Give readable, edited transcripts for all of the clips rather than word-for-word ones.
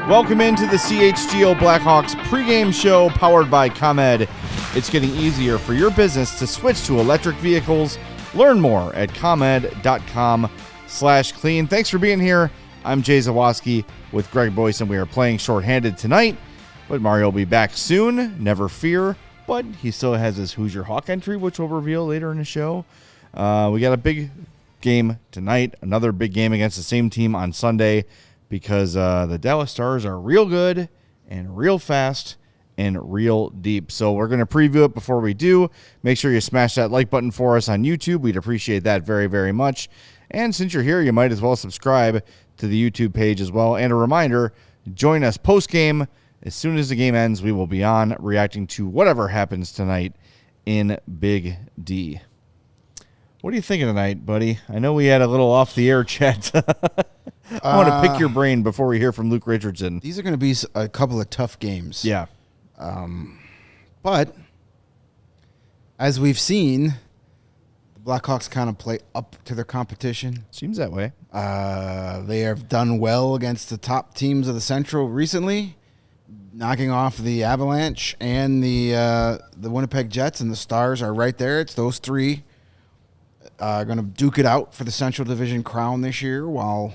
Welcome into the CHGO Blackhawks pregame show powered by ComEd. It's getting easier for your business to switch to electric vehicles. Learn more at comed.com/clean. Thanks for being here. I'm Jay Zawaski with Greg Boysen. We are playing shorthanded tonight, but Mario will be back soon. Never fear. But he still has his Who's Your Hawk entry, which we'll reveal later in the show. We got a big game tonight, another big game against the same team on Sunday, because the Dallas Stars are real good and real fast and real deep. So we're going to preview it. Before we do, make sure you smash that like button for us on YouTube. We'd appreciate that very, very much. And since you're here, you might as well subscribe to the YouTube page as well. And a reminder, join us post-game. As soon as the game ends, we will be on reacting to whatever happens tonight in Big D. What are you thinking tonight, buddy? I know we had a little off-the-air chat. I want to pick your brain before we hear from Luke Richardson. These are going to be a couple of tough games. Yeah. But as we've seen, the Blackhawks kind of play up to their competition. Seems that way. They have done well against the top teams of the Central recently, knocking off the Avalanche and the Winnipeg Jets, and the Stars are right there. It's those three going to duke it out for the Central Division crown this year, while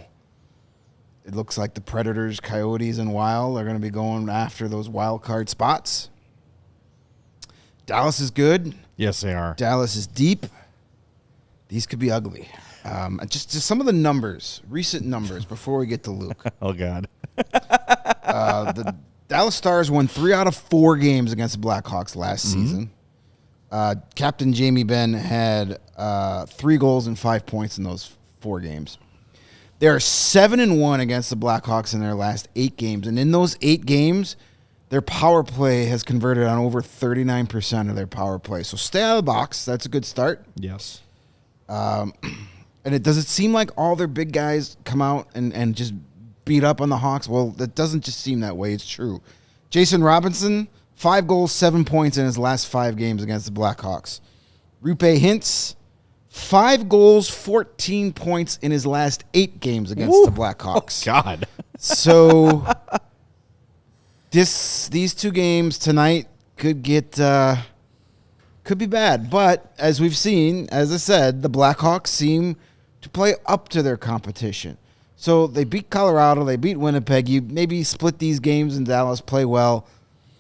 it looks like the Predators, Coyotes, and Wild are going to be going after those wild card spots. Dallas is good. Yes, they are. Dallas is deep. These could be ugly. Just some of the numbers, recent numbers, before we get to Luke. Oh, God. The Dallas Stars won 3 out of 4 games against the Blackhawks last season. Captain Jamie Benn had 3 goals and 5 points in those 4 games. They are 7-1 against the Blackhawks in their last 8 games. And in those 8 games, their power play has converted on over 39% of their power play. So stay out of the box. That's a good start. Yes. And does it seem like all their big guys come out and just beat up on the Hawks? Well, that doesn't just seem that way. It's true. Jason Robinson, 5 goals, 7 points in his last 5 games against the Blackhawks. Roope Hintz, 5 goals, 14 points in his last 8 games against the Blackhawks. Oh, God. So these 2 games tonight could be bad. But as we've seen, as I said, the Blackhawks seem to play up to their competition. So they beat Colorado, they beat Winnipeg. You maybe split these games in Dallas, play well.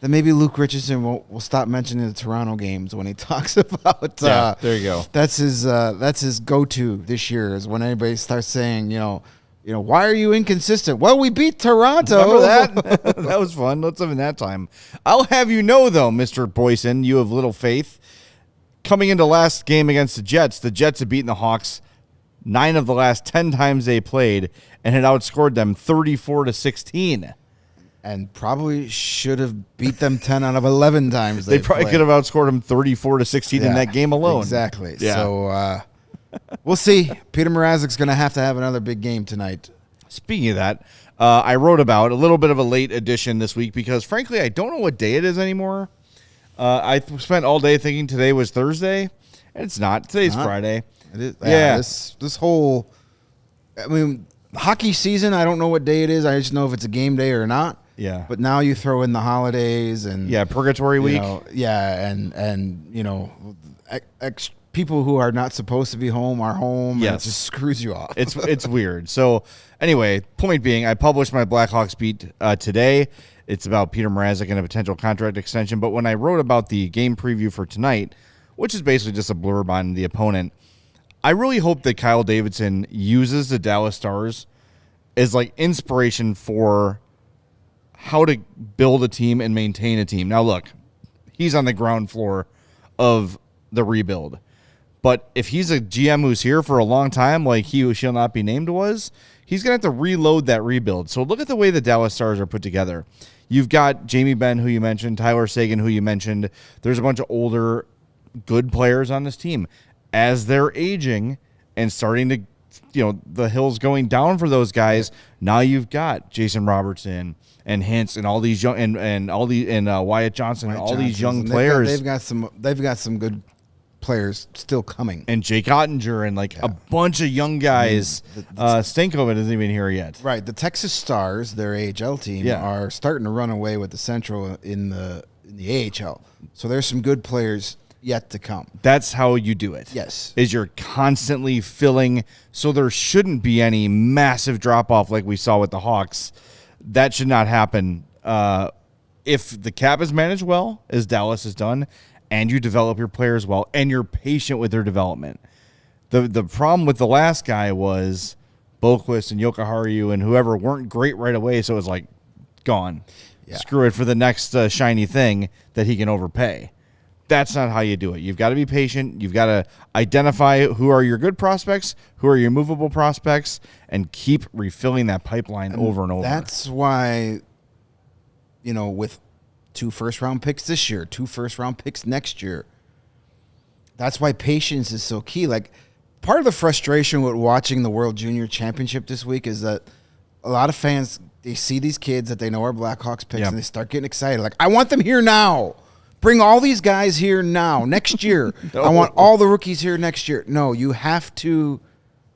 Then maybe Luke Richardson will stop mentioning the Toronto games when he talks about. There you go. That's his go-to this year, is when anybody starts saying, why are you inconsistent? Well, we beat Toronto. Remember that? That was fun. Let's live in that time. I'll have you know, though, Mr. Boysen, you have little faith. Coming into last game against the Jets had beaten the Hawks 9 of the last 10 times they played and had outscored them 34-16. And probably should have beat them 10 out of 11 times. They probably could have outscored them 34-16 in that game alone. Exactly. Yeah. So we'll see. Peter Mrazek's going to have another big game tonight. Speaking of that, I wrote about a little bit of a late edition this week because, frankly, I don't know what day it is anymore. I spent all day thinking today was Thursday, and it's not. Today's Friday. It is. Yeah. This whole, hockey season, I don't know what day it is. I just know if it's a game day or not. Yeah. But now you throw in the holidays and purgatory week. People who are not supposed to be home are home. Yes. And it just screws you off. It's weird. So anyway, point being, I published my Blackhawks beat today. It's about Peter Mrazek and a potential contract extension. But when I wrote about the game preview for tonight, which is basically just a blurb on the opponent, I really hope that Kyle Davidson uses the Dallas Stars as like inspiration for how to build a team and maintain a team. Now, look, he's on the ground floor of the rebuild. But if he's a GM who's here for a long time, like he who shall not be named was, he's going to have to reload that rebuild. So look at the way the Dallas Stars are put together. You've got Jamie Benn, who you mentioned, Tyler Seguin, who you mentioned. There's a bunch of older, good players on this team. As they're aging and starting to, the hill's going down for those guys, now you've got Jason Robertson and Hintz and all these young and Wyatt Johnson and all these young players. They've got some good players still coming. And Jake Ottinger and a bunch of young guys. Stankovic isn't even here yet. Right. The Texas Stars, their AHL team, are starting to run away with the Central in the AHL. So there's some good players yet to come. That's how you do it. Yes. Is you're constantly filling, so there shouldn't be any massive drop-off like we saw with the Hawks. That should not happen. If the cap is managed well, as Dallas has done, and you develop your players well, and you're patient with their development. The problem with the last guy was Boquist and Jokiharju and whoever weren't great right away, so it was gone. Yeah. Screw it for the next shiny thing that he can overpay. That's not how you do it. You've got to be patient. You've got to identify who are your good prospects, who are your movable prospects, and keep refilling that pipeline over and over. That's why, with 2 first-round picks this year, 2 first-round picks next year, that's why patience is so key. Part of the frustration with watching the World Junior Championship this week is that a lot of fans, they see these kids that they know are Blackhawks picks, and they start getting excited. I want them here now. Bring all these guys here now, next year. I want all the rookies here next year. No, you have to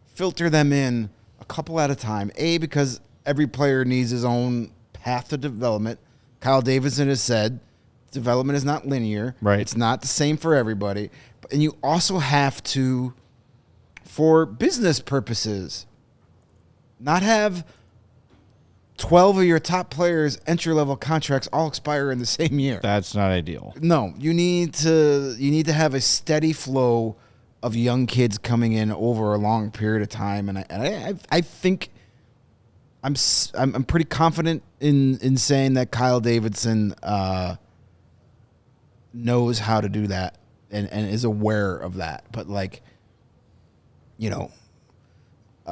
filter them in a couple at a time. Because every player needs his own path to development. Kyle Davidson has said development is not linear. Right. It's not the same for everybody. And you also have to, for business purposes, not have 12 of your top players' entry-level contracts all expire in the same year. That's not ideal. No, you need to have a steady flow of young kids coming in over a long period of time, and I think I'm pretty confident in saying that Kyle Davidson knows how to do that and is aware of that. But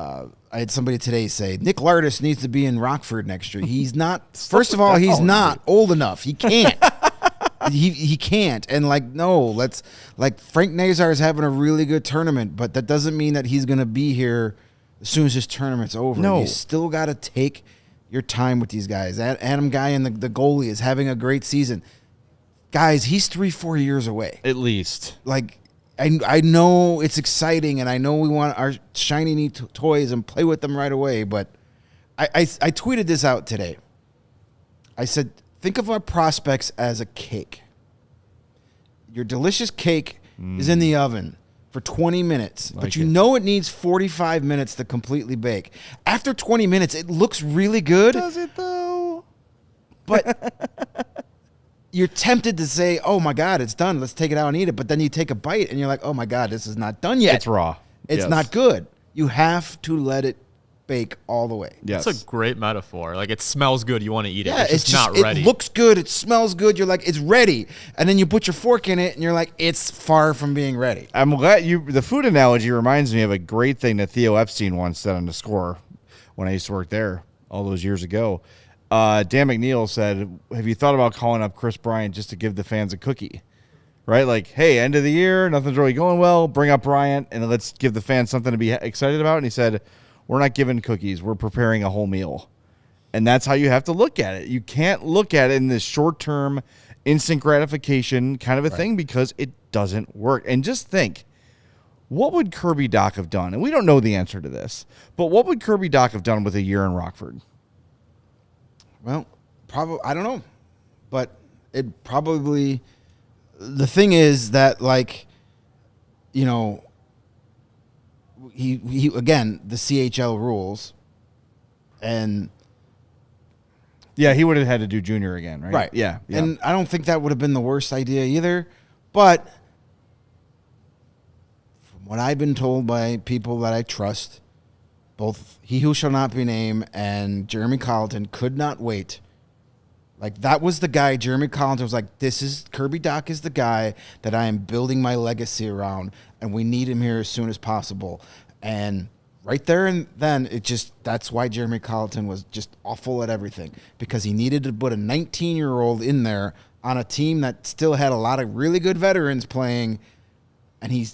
I had somebody today say Nick Lardis needs to be in Rockford next year. He's not. First of all, he's not old enough. He can't. he can't. And let's Frank Nazar is having a really good tournament, but that doesn't mean that he's going to be here as soon as his tournament's over. No, you still got to take your time with these guys. Adam Guyan, the goalie, is having a great season. Guys, he's 3-4 years away at least. I know it's exciting, and I know we want our shiny new toys and play with them right away, but I tweeted this out today. I said, think of our prospects as a cake. Your delicious cake is in the oven for 20 minutes, but you know it needs 45 minutes to completely bake. After 20 minutes, it looks really good. Does it, though? But you're tempted to say, oh, my God, it's done. Let's take it out and eat it. But then you take a bite, and you're like, oh, my God, this is not done yet. It's raw. It's not good. You have to let it bake all the way. Yes. That's a great metaphor. It smells good. You want to eat it. Yeah, it's just not ready. It looks good. It smells good. You're like, it's ready. And then you put your fork in it, and you're like, it's far from being ready. I'm glad the food analogy reminds me of a great thing that Theo Epstein once said on The Score when I used to work there all those years ago. Dan McNeil said, have you thought about calling up Chris Bryant just to give the fans a cookie? Right? Hey, end of the year, nothing's really going well. Bring up Bryant, and let's give the fans something to be excited about. And he said, we're not giving cookies. We're preparing a whole meal. And that's how you have to look at it. You can't look at it in this short-term, instant gratification kind of a thing because it doesn't work. And just think, what would Kirby Doc have done? And we don't know the answer to this, but what would Kirby Doc have done with a year in Rockford? Well, probably, I don't know. But it probably, the thing is that, he again, the CHL rules, and yeah, he would have had to do junior again, right? Right. Yeah. And I don't think that would have been the worst idea either. But from what I've been told by people that I trust, both He Who Shall Not Be Named and Jeremy Colleton could not wait. That was the guy, Jeremy Colleton was like, Kirby Doc is the guy that I am building my legacy around, and we need him here as soon as possible. And right there and then, that's why Jeremy Colleton was just awful at everything, because he needed to put a 19-year-old in there on a team that still had a lot of really good veterans playing, and he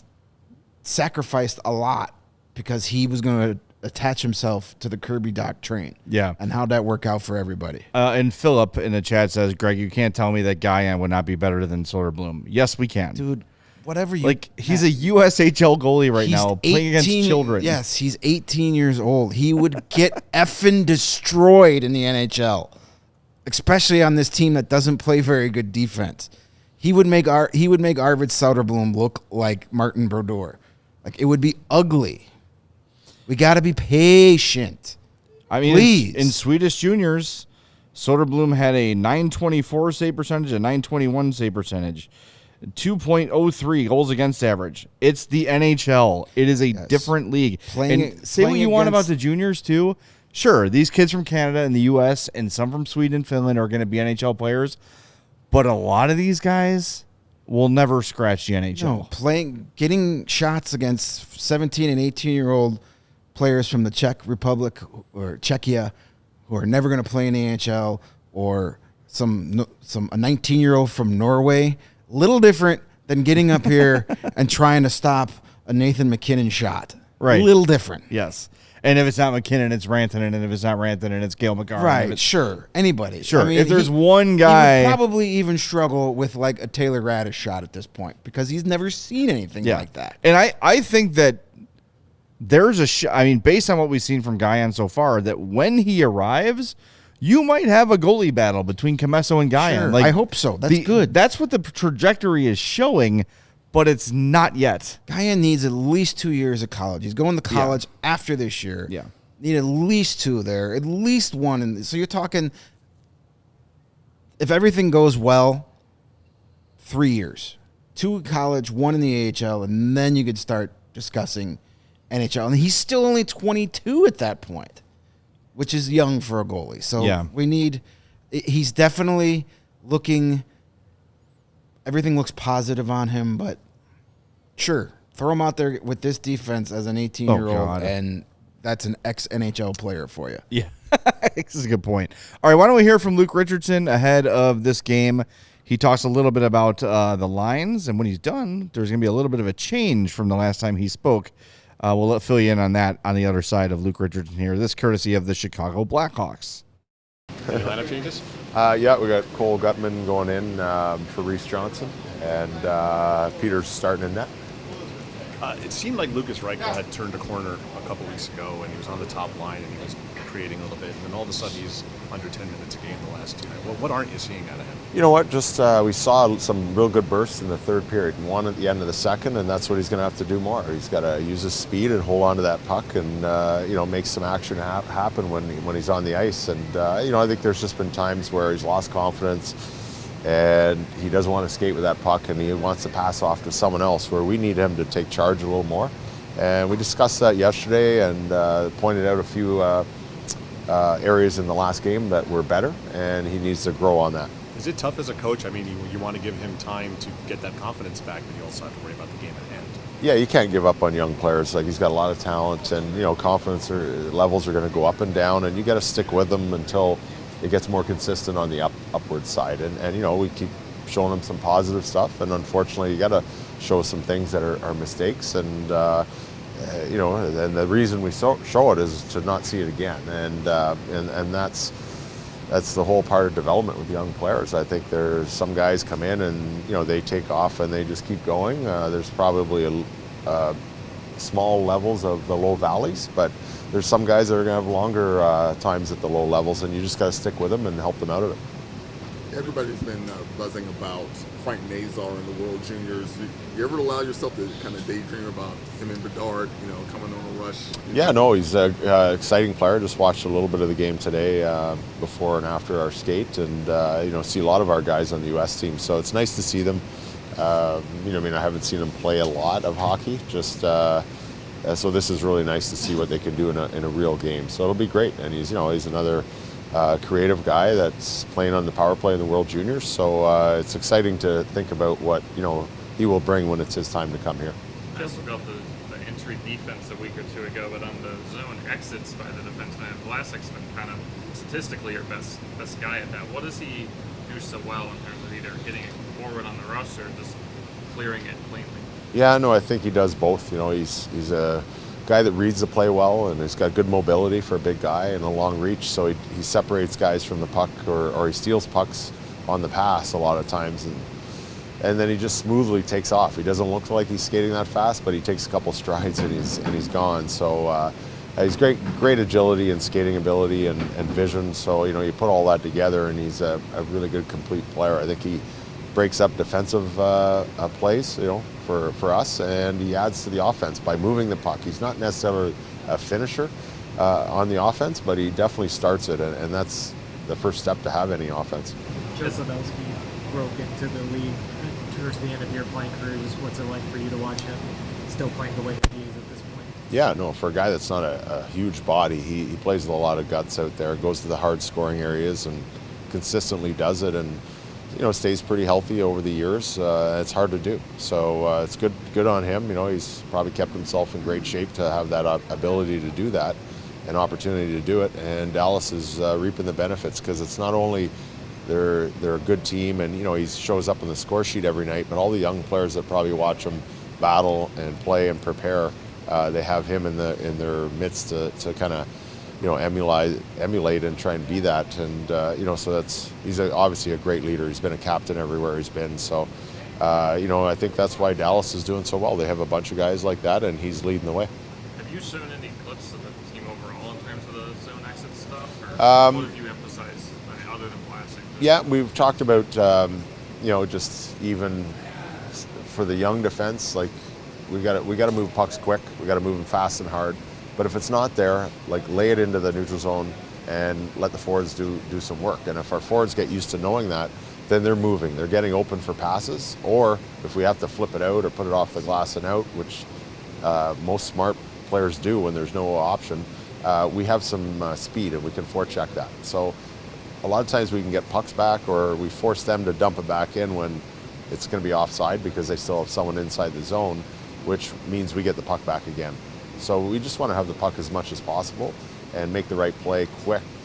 sacrificed a lot because he was going to attach himself to the Kirby Doc train. Yeah. And how'd that work out for everybody? And Philip in the chat says, Greg, you can't tell me that Guyan would not be better than Soderblom. Yes, we can. Dude, whatever you Like, he's a USHL goalie right He's now, playing against 18 children. Yes, he's 18 years old. He would get effing destroyed in the NHL, especially on this team that doesn't play very good defense. He would make Arvid Soderblom look like Martin Brodeur. Like, it would be ugly. We got to be patient. I mean, Please. in Swedish juniors, Soderblom had a .924 save percentage, a .921 save percentage, 2.03 goals against average. It's the NHL. It is a different league. Say what you want about the juniors, too. Sure, these kids from Canada and the U.S. and some from Sweden and Finland are going to be NHL players, but a lot of these guys will never scratch the NHL. No, getting shots against 17 and 18-year-old players from the Czech Republic or Czechia who are never going to play in the NHL, or a 19-year-old from Norway, little different than getting up here and trying to stop a Nathan McKinnon shot. Right. A little different. Yes. And if it's not McKinnon, it's Rantanen. And if it's not Rantanen, it's Gale McCarron. Right, sure. Anybody. Sure. I mean, if there's one guy. He would probably even struggle with like a Taylor Radish shot at this point because he's never seen anything like that. And I think that there's based on what we've seen from Guyon so far, that when he arrives, you might have a goalie battle between Comesso and Guyon. Sure, I hope so. That's good. That's what the trajectory is showing, but it's not yet. Guyon needs at least 2 years of college. He's going to college after this year. Yeah. Need at least 2 there, at least 1. So you're talking, if everything goes well, 3 years. 2 in college, 1 in the AHL, and then you could start discussing NHL. And he's still only 22 at that point, which is young for a goalie. So he's definitely looking, everything looks positive on him, but sure, throw him out there with this defense as an 18-year-old, and that's an ex-NHL player for you. Yeah, this is a good point. All right, why don't we hear from Luke Richardson ahead of this game? He talks a little bit about the lines, and when he's done, there's going to be a little bit of a change from the last time he spoke. We'll fill you in on that on the other side of Luke Richardson here. This courtesy of the Chicago Blackhawks. Any lineup changes? Yeah, we got Cole Gutman going in for Reese Johnson, and Peter's starting in net. It seemed like Lucas Reichel had turned a corner a couple weeks ago, and he was on the top line, and he was creating a little bit, and then all of a sudden he's under 10 minutes a game the last 2 nights. What aren't you seeing out of him? You know what? Just we saw some real good bursts in the third period, and one at the end of the second, and that's what he's going to have to do more. He's got to use his speed and hold on to that puck, and make some action happen when he's on the ice. And I think there's just been times where he's lost confidence, and he doesn't want to skate with that puck, and he wants to pass off to someone else, where we need him to take charge a little more. And we discussed that yesterday, and pointed out a few areas in the last game that were better, and he needs to grow on that. Is it tough as a coach? I mean, you want to give him time to get that confidence back, but you also have to worry about the game at hand. Yeah, you can't give up on young players. Like, he's got a lot of talent, and confidence levels are going to go up and down, and you got to stick with them until it gets more consistent on the upward side. And we keep showing him some positive stuff, and unfortunately, you got to show some things that are mistakes, and and the reason we show it is to not see it again, and that's the whole part of development with young players. I think there's some guys come in and they take off and they just keep going. There's probably small levels of the low valleys, but there's some guys that are going to have longer times at the low levels, and you just got to stick with them and help them out of it. Everybody's been buzzing about Frank Nazar in the World Juniors. You ever allow yourself to kind of daydream about him and Bedard, coming on a rush? Yeah, no, he's an exciting player. Just watched a little bit of the game today before and after our skate, and see a lot of our guys on the U.S. team. So it's nice to see them. I haven't seen them play a lot of hockey. Just so this is really nice to see what they can do in a real game. So it'll be great. And he's another creative guy that's playing on the power play in the World Juniors. So it's exciting to think about what he will bring when it's his time to come here. I also got the entry defense a week or two ago, but on the zone exits by the defenseman, Vlasic's been kind of statistically your best guy at that. What does he do so well in terms of either getting it forward on the rush or just clearing it cleanly? Yeah, no, I think he does both. He's a guy that reads the play well, and he's got good mobility for a big guy and a long reach, so he separates guys from the puck, or he steals pucks on the pass a lot of times. And and then he just smoothly takes off. He doesn't look like he's skating that fast, but he takes a couple strides and he's gone. So he's great agility and skating ability and vision. So you put all that together, and he's a really good complete player. I think he breaks up defensive plays, for us, and he adds to the offense by moving the puck. He's not necessarily a finisher on the offense, but he definitely starts it, and that's the first step to have any offense. Jay Zawaski broke into the league towards the end of your playing career. What's it like for you to watch him still playing the way that he is at this point? Yeah, no, for a guy that's not a huge body, he plays with a lot of guts out there, goes to the hard scoring areas and consistently does it, and stays pretty healthy over the years. It's hard to do. So it's good on him. He's probably kept himself in great shape to have that ability to do that, an opportunity to do it. And Dallas is reaping the benefits, because it's not only they're a good team, and he shows up on the score sheet every night, but all the young players that probably watch him battle and play and prepare, they have him in their midst to kind of emulate and try and be that, and so he's obviously a great leader. He's been a captain everywhere he's been. So I think that's why Dallas is doing so well. They have a bunch of guys like that, and he's leading the way. Have you shown any clips of the team overall in terms of the zone exit stuff, or what have you emphasized other than Vlasic? Yeah, we've talked about just even for the young defense, like we got to move pucks quick. We got to move them fast and hard. But if it's not there, like, lay it into the neutral zone and let the forwards do some work. And if our forwards get used to knowing that, then they're moving. They're getting open for passes. Or if we have to flip it out or put it off the glass and out, which most smart players do when there's no option, we have some speed and we can forecheck that. So a lot of times we can get pucks back, or we force them to dump it back in when it's going to be offside because they still have someone inside the zone, which means we get the puck back again. So we just want to have the puck as much as possible and make the right play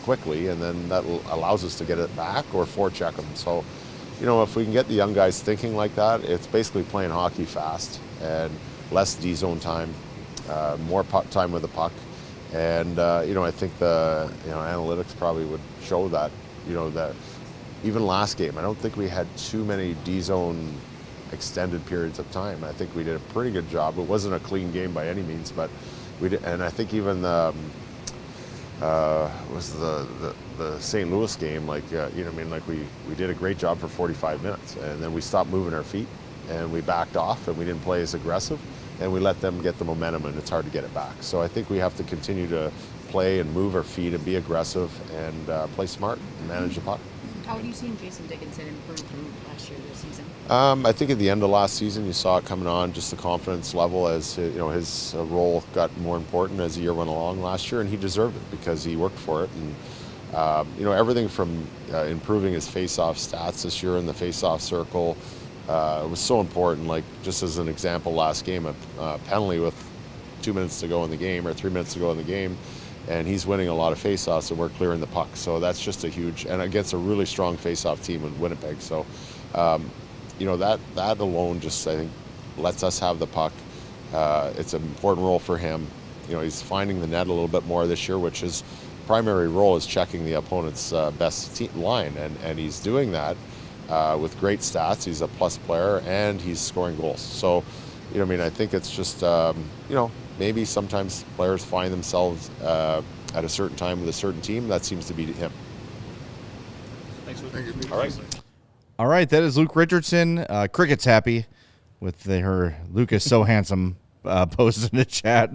quickly, and then that allows us to get it back or forecheck them. So, if we can get the young guys thinking like that, it's basically playing hockey fast and less D-zone time, more puck time with the puck. And, I think the analytics probably would show that, that even last game, I don't think we had too many D-zone extended periods of time. I think we did a pretty good job. It wasn't a clean game by any means, but we did, and I think even was the St. Louis game, like we did a great job for 45 minutes, and then we stopped moving our feet and we backed off and we didn't play as aggressive, and we let them get the momentum, and it's hard to get it back. So I think we have to continue to play and move our feet and be aggressive and play smart and manage the puck. How have you seen Jason Dickinson improve from last year to this season? I think at the end of last season, you saw it coming on, just the confidence level as his role got more important as the year went along last year, and he deserved it because he worked for it. And everything from improving his face-off stats this year in the face-off circle was so important. Like, just as an example, last game, a penalty with 2 minutes to go in the game or 3 minutes to go in the game, and he's winning a lot of face-offs, and we're clearing the puck. So that's just a huge, and against a really strong face-off team in Winnipeg. So, that alone just, I think, lets us have the puck. It's an important role for him. He's finding the net a little bit more this year, which his primary role is checking the opponent's best line, and he's doing that with great stats. He's a plus player, and he's scoring goals. So, I think it's just, maybe sometimes players find themselves at a certain time with a certain team. That seems to be him. Thanks for All right. All right, that is Luke Richardson. Cricket's happy with her Luke is so handsome post in the chat.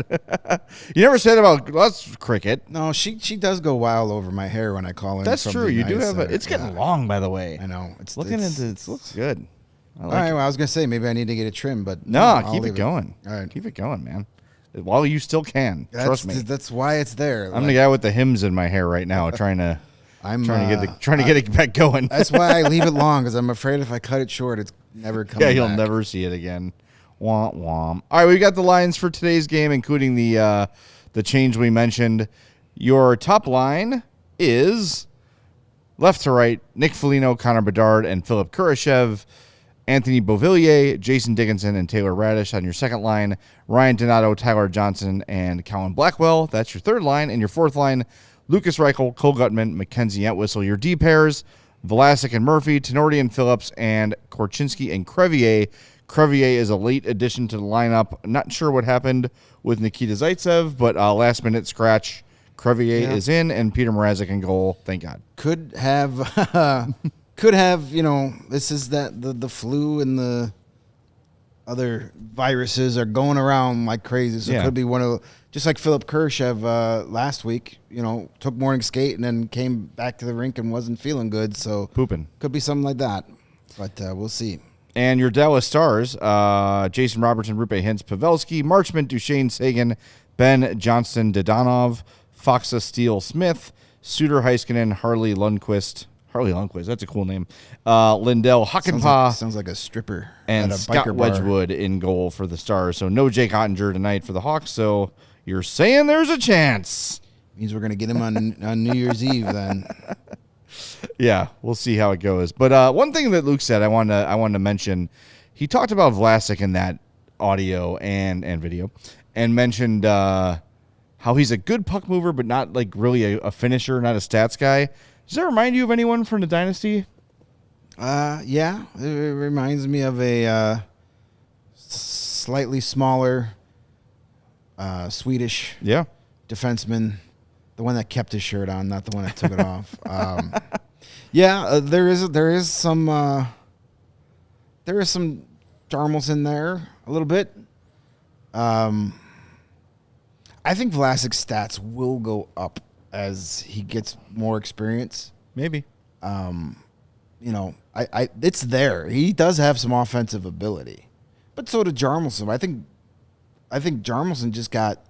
You never said about that's Cricket. No, she does go wild over my hair when I call in. That's from true. the You do ice have center. it's getting long, by the way. I know. It looks good. I All like right, it. well, I was gonna say maybe I need to get it trimmed, but No, I'll keep leave it going. All right, Keep it going, man. While you still can. Trust me. That's why it's there. I'm the guy with the hymns in my hair right now, trying to get it back going. That's why I leave it long, because I'm afraid if I cut it short, it's never coming Yeah, you'll back. never see it again. Womp womp. All right, we got the lines for today's game, including the change we mentioned. Your top line is left to right: Nick Foligno, Connor Bedard, and Philip Kurashev. Anthony Beauvillier, Jason Dickinson, and Taylor Radish on your second line. Ryan Donato, Tyler Johnson, and Colin Blackwell. That's your third line. And your fourth line, Lucas Reichel, Cole Gutman, Mackenzie Entwistle. Your D pairs, Vlasic and Murphy, Tenorti and Phillips, and Korchinski and Crevier. Crevier is a late addition to the lineup. Not sure what happened with Nikita Zaitsev, but last-minute scratch. Crevier is in, and Peter Mrazek in goal. Thank God. Could have, this is the flu and the other viruses are going around like crazy. So it could be one of, just like Philip Kurashev last week, took morning skate and then came back to the rink and wasn't feeling good. So pooping. Could be something like that, but we'll see. And your Dallas Stars, Jason Robertson, Rupe Hintz, Pavelski, Marchment, Duchesne, Sagan, Ben, Johnston, Dodonov, Foxa, Steele, Smith, Suter, Heiskanen, Harley Lundqvist, that's a cool name. Lindell, Hakanpää. Sounds like a stripper. And at a Scott biker bar. Wedgwood in goal for the Stars. So no Jake Ottinger tonight for the Hawks. So you're saying there's a chance. Means we're going to get him on New Year's Eve then. Yeah, we'll see how it goes. But one thing that Luke said I wanted to mention, he talked about Vlasic in that audio and video and mentioned how he's a good puck mover but not like really a finisher, not a stats guy. Does that remind you of anyone from the Dynasty? Yeah, it reminds me of a slightly smaller Swedish defenseman, the one that kept his shirt on, not the one that took it off. There is some Jarmels in there a little bit. I think Vlasic's stats will go up as he gets more experience. Maybe. It's there. He does have some offensive ability. But so did Jarmelson. I think Jarmelson just got, I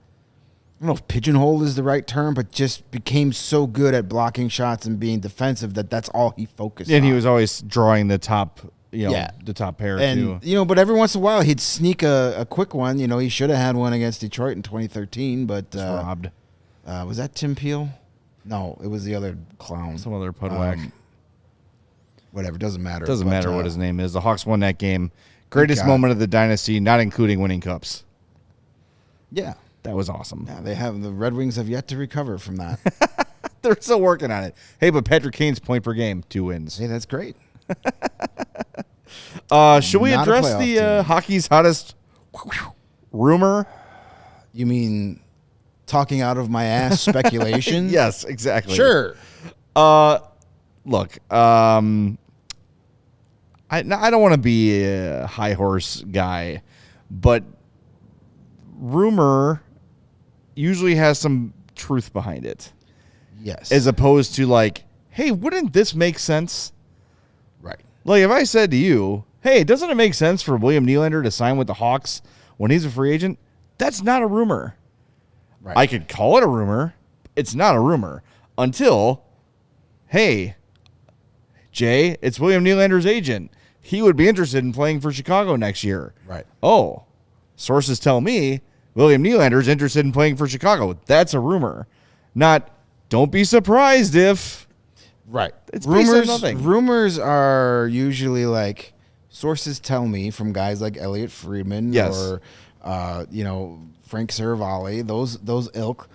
don't know if pigeonhole is the right term, but just became so good at blocking shots and being defensive that's all he focused on. And he was always drawing the top, the top pair too. But every once in a while he'd sneak a quick one. He should have had one against Detroit in 2013, but robbed. Was that Tim Peel? No, it was the other clown. Some other pudwack. Whatever, doesn't matter. Doesn't matter what his name is. The Hawks won that game. Greatest moment of the dynasty, not including winning cups. Yeah. That was awesome. Yeah, the Red Wings have yet to recover from that. They're still working on it. Hey, but Patrick Kane's point per game, 2 wins. Hey, that's great. Should we address the hockey's hottest rumor? You mean talking out of my ass speculation? Yes, exactly. Sure. Look, I don't want to be a high horse guy, but rumor usually has some truth behind it. Yes. As opposed to like, hey, wouldn't this make sense? Right. Like if I said to you, hey, doesn't it make sense for William Nylander to sign with the Hawks when he's a free agent? That's not a rumor. Right. I could call it a rumor. It's not a rumor until, hey, Jay, it's William Nylander's agent. He would be interested in playing for Chicago next year. Right. Oh, sources tell me William Nylander's interested in playing for Chicago. That's a rumor. Not, don't be surprised if. Right. It's based on nothing. Rumors are usually like sources tell me from guys like Elliot Friedman or Frank Saravalli, those ilk.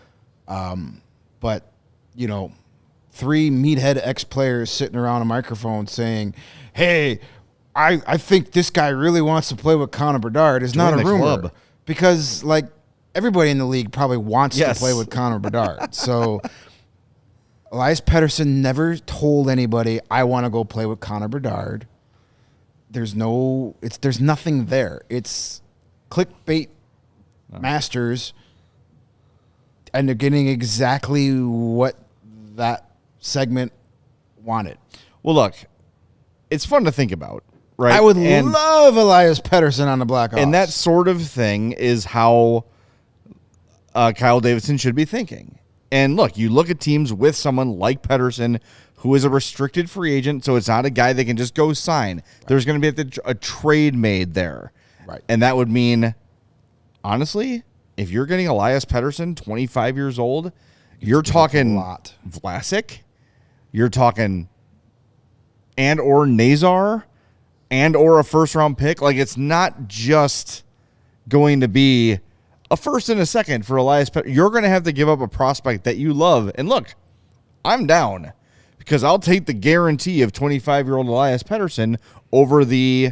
But 3 meathead ex-players sitting around a microphone saying, hey, I think this guy really wants to play with Connor Bedard is not a rumor. Club. Because like everybody in the league probably wants to play with Connor Bedard. So Elias Pettersson never told anybody, I want to go play with Connor Bedard. There's nothing there. It's clickbait masters, and they're getting exactly what that segment wanted. Well, look, it's fun to think about, right? I would love Elias Pettersson on the Blackhawks. And that sort of thing is how Kyle Davidson should be thinking. And look, you look at teams with someone like Pettersson, who is a restricted free agent, so it's not a guy they can just go sign. Right. There's going to be a trade made there. Right. And that would mean, honestly, if you're getting Elias Pettersson, 25 years old, you're talking Vlasic, you're talking and or Nazar, and or a first-round pick. Like, it's not just going to be a first and a second for Elias Pettersson. You're going to have to give up a prospect that you love. And look, I'm down. because I'll take the guarantee of 25-year-old Elias Pettersson over the.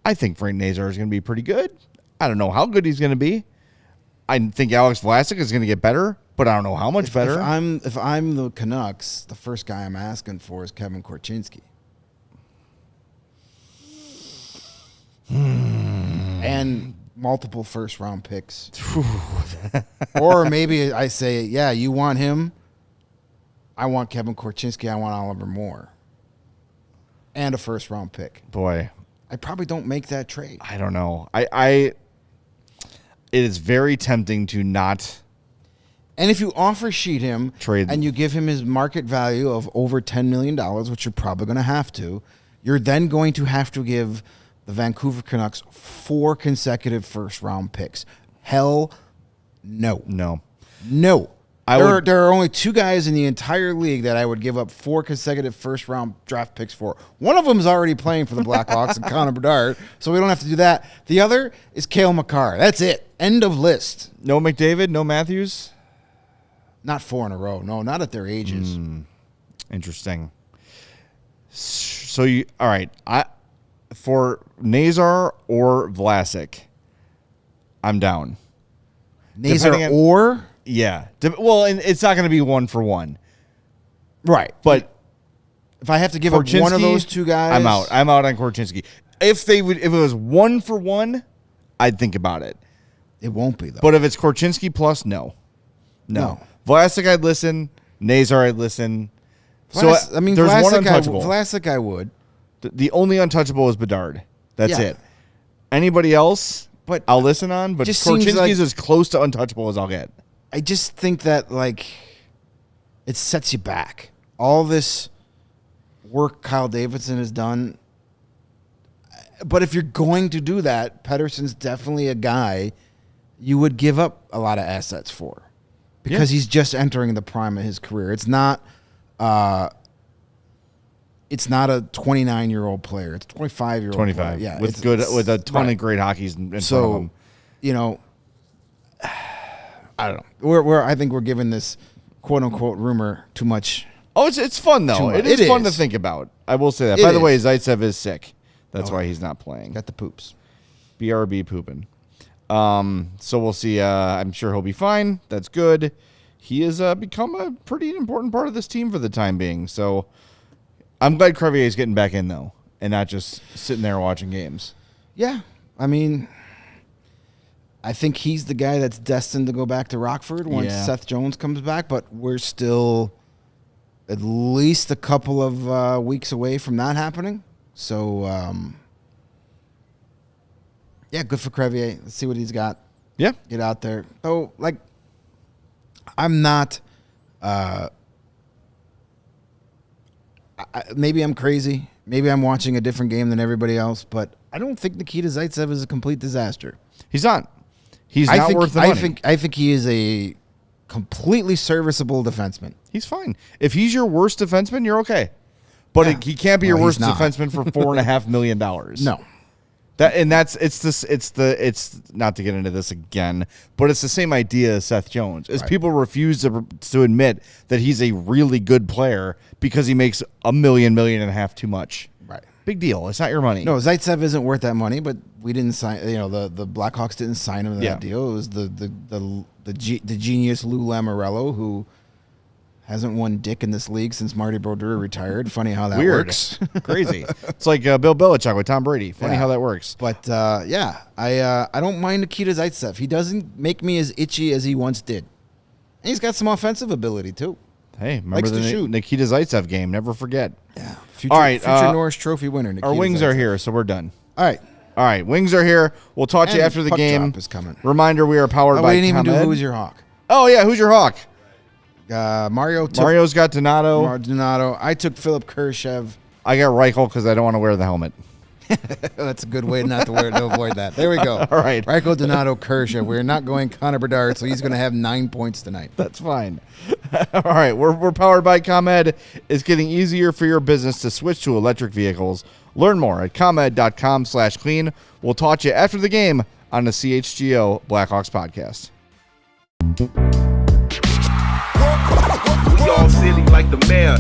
I think Frank Nazar is going to be pretty good. I don't know how good he's going to be. I think Alex Vlasic is going to get better, but I don't know how much better. If I'm the Canucks, the first guy I'm asking for is Kevin Korchinski. And multiple first-round picks. Or maybe I say, yeah, you want him? I want Kevin Korchinski. I want Oliver Moore. And a first-round pick. Boy. I probably don't make that trade. I don't know. It is very tempting to not. And if you offer sheet him trade and you give him his market value of over $10 million, which you're probably going to have to, you're then going to have to give the Vancouver Canucks 4 consecutive first-round picks. Hell no. No. There are only 2 guys in the entire league that I would give up 4 consecutive first-round draft picks for. One of them is already playing for the Blackhawks and Connor Bedard, so we don't have to do that. The other is Cale Makar. That's it. End of list. No McDavid, no Matthews? Not 4 in a row. No, not at their ages. Interesting. So all right. For Nazar or Vlasic, I'm down. Nazar or? Yeah. Well, and it's not going to be 1-for-1. Right. But if I have to give up one of those 2 guys, I'm out. I'm out on Korchinski. If it was 1-for-1, I'd think about it. It won't be, though. But if it's Korchinski plus, no. Vlasic, I'd listen. Nazar, I'd listen. There's Vlasic, one untouchable. Vlasic, I would. The only untouchable is Bedard. That's Yeah. it. Anybody else, but I'll listen on. But Korchinski's as close to untouchable as I'll get. I just think that, it sets you back. All this work Kyle Davidson has done. But if you're going to do that, Pettersson's definitely a guy you would give up a lot of assets for. Because he's just entering the prime of his career. It's not a 29-year-old player. It's a 25-year-old 25. player. Yeah, with a ton of great hockeys in front of him. I don't know. I think we're giving this quote unquote rumor too much. Oh, it's fun though. It is fun to think about. I will say that. By the way, Zaitsev is sick. That's why he's not playing. Got the poops. BRB pooping. So we'll see. I'm sure he'll be fine. That's good. He has become a pretty important part of this team for the time being. So I'm glad Crevier is getting back in though, and not just sitting there watching games. Yeah, I think he's the guy that's destined to go back to Rockford once Seth Jones comes back, but we're still at least a couple of weeks away from that happening. So, good for Crevier. Let's see what he's got. Yeah. Get out there. Oh, I'm not maybe I'm crazy. Maybe I'm watching a different game than everybody else, but I don't think Nikita Zaitsev is a complete disaster. He's not. He's not worth the money. I think he is a completely serviceable defenseman. He's fine. If he's your worst defenseman, you're okay. But he can't be your worst defenseman for $4.5 million. No. It's not to get into this again, but it's the same idea as Seth Jones. People refuse to admit that he's a really good player because he makes $1 million and a half too much. Right. Big deal. It's not your money. No, Zaitsev isn't worth that money, but we didn't sign. The Blackhawks didn't sign him to that deal. It was the genius Lou Lamoriello, who hasn't won dick in this league since Marty Brodeur retired. Funny how that works. Crazy. It's like Bill Belichick with Tom Brady. Funny how that works. But I don't mind Nikita Zaitsev. He doesn't make me as itchy as he once did. And he's got some offensive ability too. Hey, remember the Nikita Zaitsev game? Never forget. Yeah. All right, future Norris Trophy winner. Nikita our wings Zaitsev. are here, so we're done. All right, wings are here. We'll talk to you after the puck game. drop is coming. Reminder: we are powered by. We didn't even do ComEd. who's your hawk. Oh yeah, who's your hawk? Mario's got Donato. Donato. I took Philip Kurashev. I got Reichel because I don't want to wear the helmet. That's a good way not to avoid that. There we go. All right. Reichel, Donato, Kurashev. We're not going Connor Bedard, so he's going to have 9 points tonight. That's fine. All right. We're powered by ComEd. It's getting easier for your business to switch to electric vehicles. Learn more at ComEd.com/clean. We'll talk to you after the game on the CHGO Blackhawks podcast. We all silly like the mayor.